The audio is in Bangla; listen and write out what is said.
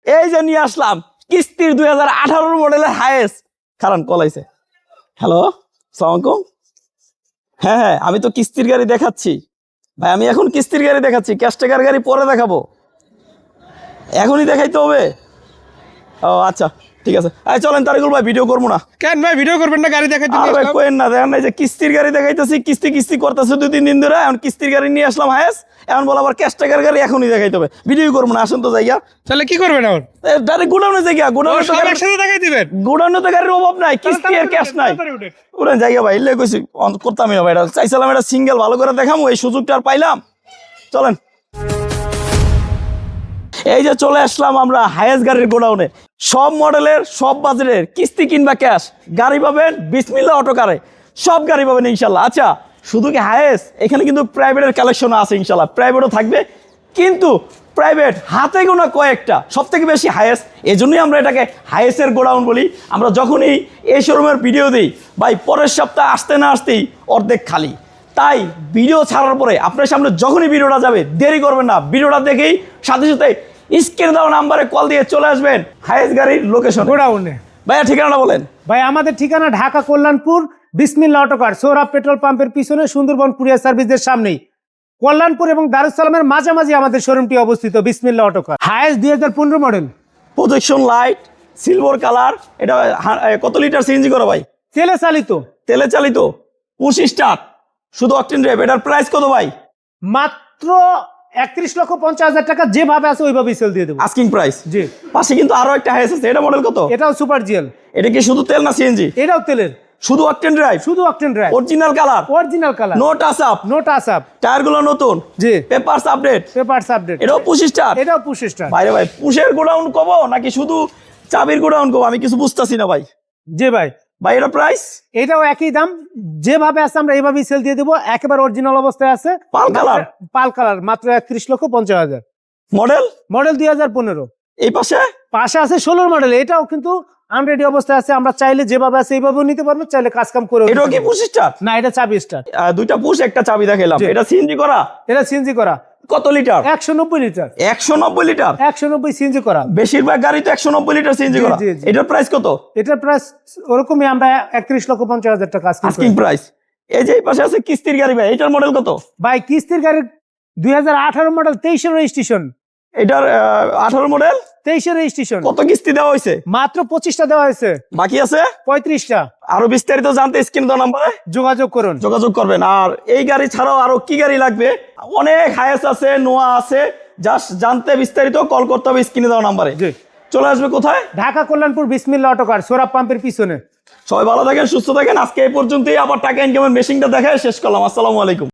এই যে নিয়ে আসলাম কিস্তির 2018 মডেলের হায়েস্ট। কারণ কলাইছে। হ্যালো, আসসালামু আলাইকুম। হ্যাঁ, আমি তো কিস্তির গাড়ি দেখাচ্ছি ভাই। আমি এখন কিস্তির গাড়ি দেখাচ্ছি, ক্যাশ টাকার গাড়ি পরে দেখাবো। এখনই দেখাইতে হবে? ও আচ্ছা, ঠিক আছে। চলেন তারিকুল ভাই, ভিডিও করবো না। কেন ভাই ভিডিও করবেন না? গাড়ি দেখাইতে আর ভাই কোয়েন না, দেখেন না যে কিস্তির গাড়ি দেখাইতেছি, কিস্তি করতেছে 2-3 দিন ধরে। এখন কিস্তির গাড়ি নিয়ে আসলাম হায়েস্ট, এখন বল আবার ক্যাশ টাকার গাড়ি এখনই দেখাইতে হবে। ভিডিও করবো না, আসেন তো জায়গা। তাহলে কি করবেন এখন? ডাইরেক্ট গোডাউনে জায়গা, গোডাউনে তো একসাথে দেখাই দিবেন? গোডাউনে তো গাড়ির অভাব নাই, কিস্তি আর ক্যাশ নাই। উড়েন জায়গা ভাই, এলে কইছি করতামই না ভাই। এটা চাইছিলাম এটা সিঙ্গেল ভালো করে দেখামো, এই সুযোগটা আর পাইলাম। চলেন, এই যে চলে আসলাম আমরা হায়েস্ট গাড়ির গোডাউনে। সব মডেলের, সব বাজারের কিস্তি কিংবা ক্যাশ গাড়ি পাবেন বিসমিল্লাহ অটো কারে। সব গাড়ি পাবেন ইনশাল্লাহ। আচ্ছা, শুধু কি হায়েস্ট? এখানে কিন্তু প্রাইভেটের কালেকশনও আছে ইনশাল্লাহ, প্রাইভেটও থাকবে। কিন্তু প্রাইভেট হাতে গোনা কয়েকটা, সব থেকে বেশি হায়েস্ট। এই জন্যই আমরা এটাকে হায়েস্টের গোডাউন বলি। আমরা যখনই এই শোরুমের ভিডিও দিই ভাই, পরের সপ্তাহে আসতে না আসতেই অর্ধেক খালি। তাই ভিডিও ছাড়ার পরে আপনার সামনে যখনই ভিডিওটা যাবে, দেরি করবেন না, ভিডিওটা দেখেই সাথে সাথে স্ক্রিনে দেওয়া নাম্বারে কল দিয়ে চলে আসবেন হায়েস্ট গাড়ির লোকেশন গোডাউনে। ভাইয়া ঠিকানাটা বলেন। ভাই আমাদের ঠিকানা ঢাকা কল্যাণপুর বিসমিল্লাহ অটো কার, সৌরভ পেট্রোল পাম্পের পিছনে, সুন্দরবন কুরিয়ার সার্ভিসের সামনেই, কল্যাণপুর এবং দারুসালামের মাঝামাঝি আমাদের শোরুমটি অবস্থিত। বিসমিল্লাহ অটো কার, highest 2015 model, projection light, silver colour. এটা কত লিটার সিএনজি করা ভাই? তেলে চালিত। তেলে চালিত, পুশ স্টার্ট, শুধু অকটেন ড্রাইভ। এটার প্রাইস কত ভাই? মাত্র 31,50,000 টাকা, যেভাবে আছে ওইভাবেই সেল দিয়ে দেবো। Asking price. জি। পাশে কিন্তু আরো একটা হায়েস্ট আছে, এটা মডেল কত? এটাও সুপার জিএল। এটা কি শুধু তেল না সিএনজি? এটাও তেলের, শুধু অকটেন ড্রাইভ, শুধু octane drive, original colour, original colour, no touch up, no touch up. টায়ারগুলো নতুন, জি। Papers update, papers update. এটাও পুশ স্টার্ট। এটাও পুশ স্টার্ট। ভাই ভাই, পুশের গোডাউন কব নাকি শুধু চাবির গোডাউন কব? আমি কিছু বুঝতাছি না ভাই। জি ভাই। ভাই এটা প্রাইস? এটাও একই দাম, যেভাবে আছে আমরা এইভাবেই সেল দিয়ে দেবো। একেবারে অরিজিনাল অবস্থায় আছে, পাল কালার। পাল কালার, মাত্র 31,50,000। মডেল? মডেল 2015। এই পাশে পাশে আছে 16 মডেল, এটাও কিন্তু আনরেডি অবস্থায় আছে। আমরা চাইলে যেভাবে আছে এইভাবেও নিতে পারবো, চাইলে কাজ কাম করে। এটাও কি পুশ স্টার্ট? না, এটা চাবি স্টার্ট। দুইটা পুশ একটা চাবি দেখাইলাম। জি। এটা সিএনজি করা? এটা সিএনজি করা। কত লিটার? 190 লিটার। 190 লিটার? 190 সিএনজি করা। বেশিরভাগ গাড়ি তো 190 লিটার সিএনজি জি, করা। জি, জি। এটার প্রাইস কত? এটার প্রাইস ওরকমই, আমরা 31,50,000 টাকা আস্কিং প্রাইস। এই যে এই পাশে আছে কিস্তির গাড়ি ভাই, এটার মডেল কত? ভাই কিস্তির গাড়ির 2018 মডেল, 23 রেজিস্ট্রেশন। এটার 18 মডেল, 23 রেজিস্ট্রেশন। কত কিস্তি দেওয়া হয়েছে? মাত্র 25টা দেওয়া হয়েছে, বাকি আছে 35টা। আরো বিস্তারিত জানতে স্ক্রিন দেওয়া নাম্বারে যোগাযোগ করুন। যোগাযোগ করবেন। আর এই গাড়ি ছাড়াও আরো কি গাড়ি লাগবে, অনেক হায়েস্ট আছে, নোয়া আছে, জাস্ট জানতে বিস্তারিত কল করতে হবে স্ক্রিনে দেওয়া নাম্বারে। জি। চলে আসবে কোথায়? ঢাকা কল্যাণপুর বিসমিল্লাহ অটো কার, সৌরভ পাম্পের পিছনে। সবাই ভালো থাকেন, সুস্থ থাকেন। আজকে এই পর্যন্তই। আবার টাকা ইনকামের মেশিনটা দেখায় শেষ করলাম। আসসালামু আলাইকুম।